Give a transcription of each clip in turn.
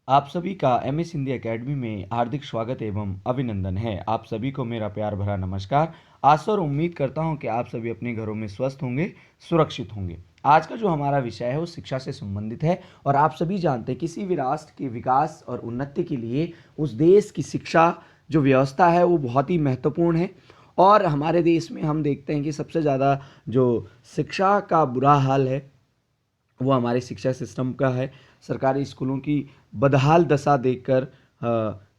आप सभी का एमएस हिंदी एकेडमी में हार्दिक स्वागत एवं अभिनंदन है। आप सभी को मेरा प्यार भरा नमस्कार। आशा और उम्मीद करता हूं कि आप सभी अपने घरों में स्वस्थ होंगे, सुरक्षित होंगे। आज का जो हमारा विषय है वो शिक्षा से संबंधित है और आप सभी जानते हैं किसी भी राष्ट्र के विकास और उन्नति के लिए उस देश की शिक्षा जो व्यवस्था है वो बहुत ही महत्वपूर्ण है। और हमारे देश में हम देखते हैं कि सबसे ज़्यादा जो शिक्षा का बुरा हाल है वो हमारे शिक्षा सिस्टम का है। सरकारी स्कूलों की बदहाल दशा देखकर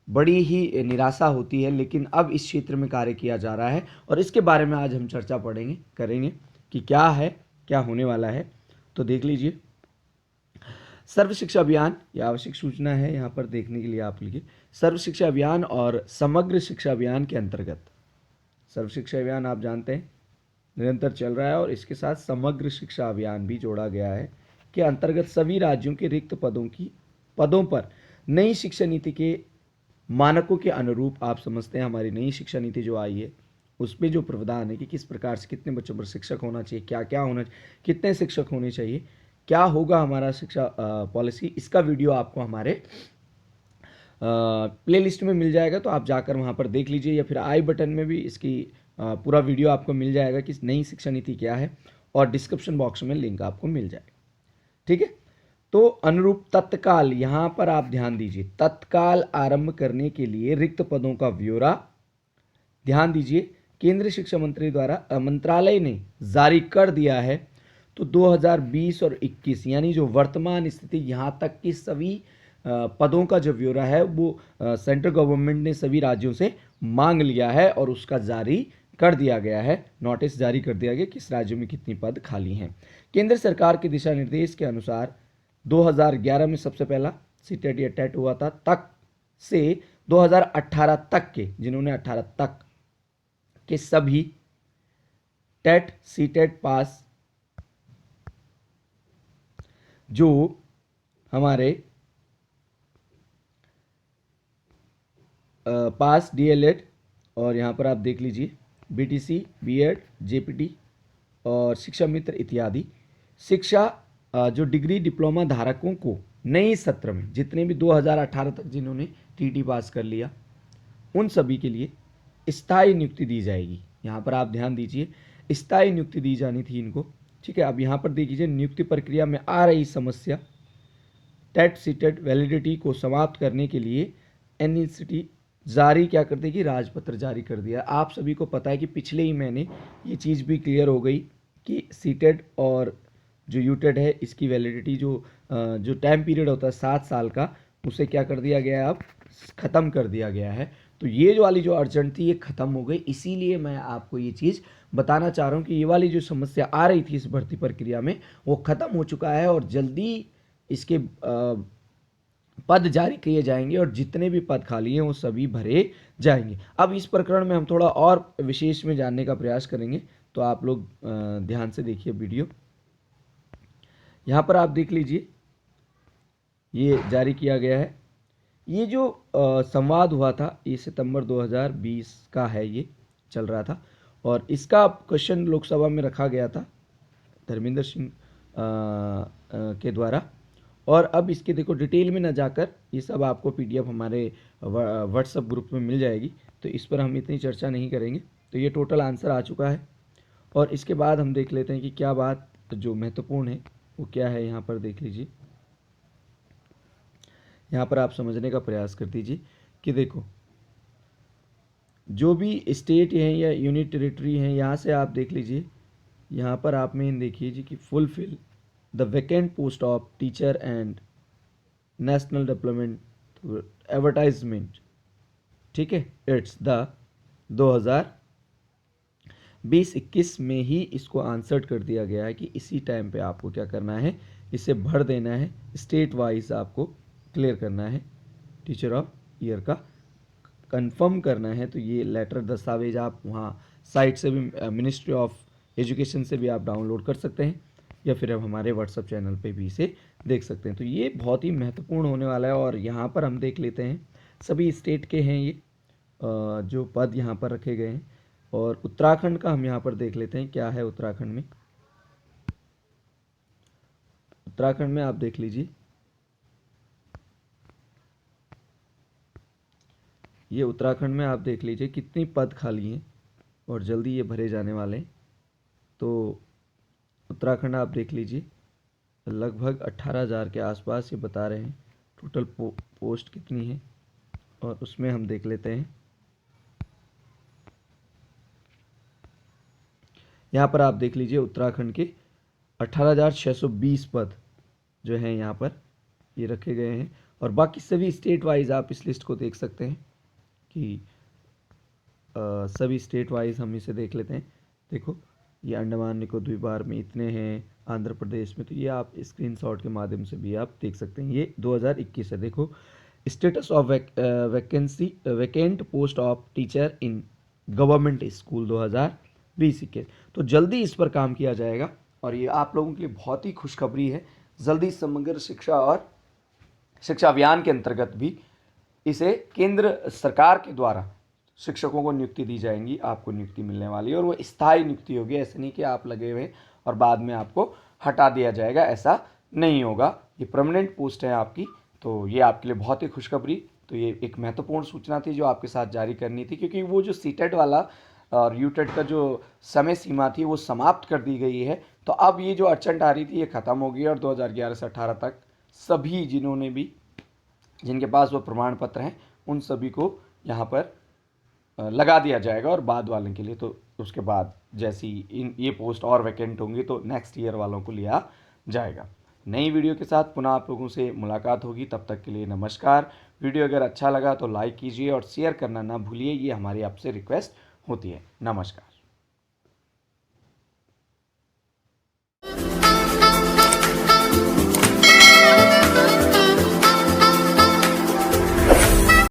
बड़ी ही निराशा होती है, लेकिन अब इस क्षेत्र में कार्य किया जा रहा है और इसके बारे में आज हम चर्चा करेंगे कि क्या है, क्या होने वाला है। तो देख लीजिए, सर्व शिक्षा अभियान, ये आवश्यक सूचना है यहाँ पर देखने के लिए आप लिखिए। सर्व शिक्षा अभियान और समग्र शिक्षा अभियान के अंतर्गत, सर्व शिक्षा अभियान आप जानते हैं निरंतर चल रहा है और इसके साथ समग्र शिक्षा अभियान भी जोड़ा गया है के अंतर्गत सभी राज्यों के रिक्त पदों पर नई शिक्षा नीति के मानकों के अनुरूप, आप समझते हैं हमारी नई शिक्षा नीति जो आई है उसमें जो प्रावधान है कि किस प्रकार से कितने बच्चों पर शिक्षक होना चाहिए, क्या क्या होना चाहिए, कितने शिक्षक होने चाहिए, क्या होगा हमारा शिक्षा पॉलिसी, इसका वीडियो आपको हमारे प्लेलिस्ट में मिल जाएगा। तो आप जाकर वहाँ पर देख लीजिए या फिर आई बटन में भी इसकी पूरा वीडियो आपको मिल जाएगा कि नई शिक्षा नीति क्या है और डिस्क्रिप्शन बॉक्स में लिंक आपको मिल जाएगा। ठीक है, तो अनुरूप तत्काल, यहां पर आप ध्यान दीजिए, तत्काल आरंभ करने के लिए रिक्त पदों का ब्यौरा, ध्यान दीजिए, केंद्रीय शिक्षा मंत्री द्वारा मंत्रालय ने जारी कर दिया है। तो 2020 और 21 यानी जो वर्तमान स्थिति, यहां तक कि सभी पदों का जो ब्यौरा है वो सेंट्रल गवर्नमेंट ने सभी राज्यों से मांग लिया है और उसका जारी कर दिया गया है, नोटिस जारी कर दिया गया किस राज्य में कितनी पद खाली हैं। केंद्र सरकार के दिशा निर्देश के अनुसार 2011 में सबसे पहला सीटेट या टेट हुआ था, तक से 2018 तक के, जिन्होंने 18 तक के सभी टेट सीटेट पास, जो हमारे पास डीएलएड और यहाँ पर आप देख लीजिए बीटीसी, बीएड, जेपीटी और शिक्षा मित्र इत्यादि शिक्षा जो डिग्री डिप्लोमा धारकों को नए सत्र में, जितने भी 2018 तक जिन्होंने टीटी पास कर लिया, उन सभी के लिए स्थायी नियुक्ति दी जाएगी। यहाँ पर आप ध्यान दीजिए, स्थायी नियुक्ति दी जानी थी इनको। ठीक है, अब यहाँ पर देखिए नियुक्ति प्रक्रिया में आ रही समस्या, टेट सीटेट वैलिडिटी को समाप्त करने के लिए एनईसीटी जारी क्या कर देगी, राजपत्र जारी कर दिया। आप सभी को पता है कि पिछले ही महीने ये चीज़ भी क्लियर हो गई कि सीटेट और जो यूटेट है इसकी वैलिडिटी जो टाइम पीरियड होता है 7 साल का, उसे क्या कर दिया गया है, अब ख़त्म कर दिया गया है। तो ये जो वाली जो अड़चन थी ये ख़त्म हो गई। इसीलिए मैं आपको ये चीज़ बताना चाह रहा हूँ कि ये वाली जो समस्या आ रही थी इस भर्ती प्रक्रिया में वो ख़त्म हो चुका है और जल्दी इसके पद जारी किए जाएंगे और जितने भी पद खाली हैं वो सभी भरे जाएंगे। अब इस प्रकरण में हम थोड़ा और विशेष में जानने का प्रयास करेंगे, तो आप लोग ध्यान से देखिए वीडियो। यहाँ पर आप देख लीजिए, ये जारी किया गया है। ये जो संवाद हुआ था ये सितंबर 2020 का है, ये चल रहा था और इसका क्वेश्चन लोकसभा में रखा गया था धर्मेंद्र सिंह के द्वारा। और अब इसके देखो डिटेल में न जाकर ये सब आपको पीडीएफ हमारे व्हाट्सएप ग्रुप में मिल जाएगी, तो इस पर हम इतनी चर्चा नहीं करेंगे। तो ये टोटल आंसर आ चुका है और इसके बाद हम देख लेते हैं कि क्या बात जो महत्वपूर्ण है वो क्या है। यहाँ पर देख लीजिए, यहाँ पर आप समझने का प्रयास कर दीजिए कि देखो जो भी स्टेट हैं या यूनिट टेरिटरी हैं, यहाँ से आप देख लीजिए, यहाँ पर आप मेन देखिए जी कि fulfil the vacant post of teacher and national development advertisement. ठीक है, इट्स द 2020-21 में ही इसको आंसर्ड कर दिया गया है कि इसी टाइम पे आपको क्या करना है, इसे भर देना है, स्टेट वाइज आपको क्लियर करना है, टीचर ऑफ ईयर का कंफर्म करना है। तो ये लेटर दस्तावेज आप वहाँ साइट से भी, मिनिस्ट्री ऑफ एजुकेशन से भी आप डाउनलोड कर सकते हैं या फिर अब हमारे व्हाट्सएप चैनल पे भी इसे देख सकते हैं। तो ये बहुत ही महत्वपूर्ण होने वाला है और यहाँ पर हम देख लेते हैं सभी स्टेट के हैं ये जो पद यहाँ पर रखे गए हैं और उत्तराखंड का हम यहाँ पर देख लेते हैं क्या है उत्तराखंड में। उत्तराखंड में आप देख लीजिए, ये उत्तराखंड में आप देख लीजिए कितनी पद खाली हैं और जल्दी ये भरे जाने वाले हैं। तो उत्तराखंड आप देख लीजिए लगभग 18,000 के आसपास ये बता रहे हैं टोटल पोस्ट कितनी है, और उसमें हम देख लेते हैं। यहाँ पर आप देख लीजिए उत्तराखंड के 18,620 पद जो हैं यहाँ पर ये रखे गए हैं, और बाकी सभी स्टेट वाइज आप इस लिस्ट को देख सकते हैं कि सभी स्टेट वाइज हम इसे देख लेते हैं। देखो ये अंडमान निकोबार में इतने हैं, आंध्र प्रदेश में, तो ये आप स्क्रीनशॉट के माध्यम से भी आप देख सकते हैं। ये 2021 है। देखो status of vacant post of teacher in government school 2020-21। तो जल्दी इस पर काम किया जाएगा, और ये आप लोगों के लिए बहुत ही खुशखबरी है। जल्दी समग्र शिक्षा और शिक्षा अभियान के अंतर्गत भी इसे केंद्र सरकार के द्वारा शिक्षकों को नियुक्ति दी जाएंगी, आपको नियुक्ति मिलने वाली है, और वो स्थायी नियुक्ति होगी। ऐसे नहीं कि आप लगे हुए और बाद में आपको हटा दिया जाएगा, ऐसा नहीं होगा। ये परमानेंट पोस्ट है आपकी, तो ये आपके लिए बहुत ही खुशखबरी। तो ये एक महत्वपूर्ण सूचना थी जो आपके साथ जारी करनी थी, क्योंकि वो जो सीटेट वाला और यूटेट का जो समय सीमा थी वो समाप्त कर दी गई है। तो अब ये जो अड़चन आ रही थी ये ख़त्म हो गई, और 2011 से 18 तक सभी जिनके पास वो प्रमाण पत्र हैं उन सभी को यहाँ पर लगा दिया जाएगा, और बाद वालों के लिए तो उसके बाद जैसी ये पोस्ट और वैकेंट होंगी तो नेक्स्ट ईयर वालों को लिया जाएगा। नई वीडियो के साथ पुनः आप लोगों से मुलाकात होगी, तब तक के लिए नमस्कार। वीडियो अगर अच्छा लगा तो लाइक कीजिए और शेयर करना ना भूलिए, ये हमारी आपसे रिक्वेस्ट होती है। नमस्कार।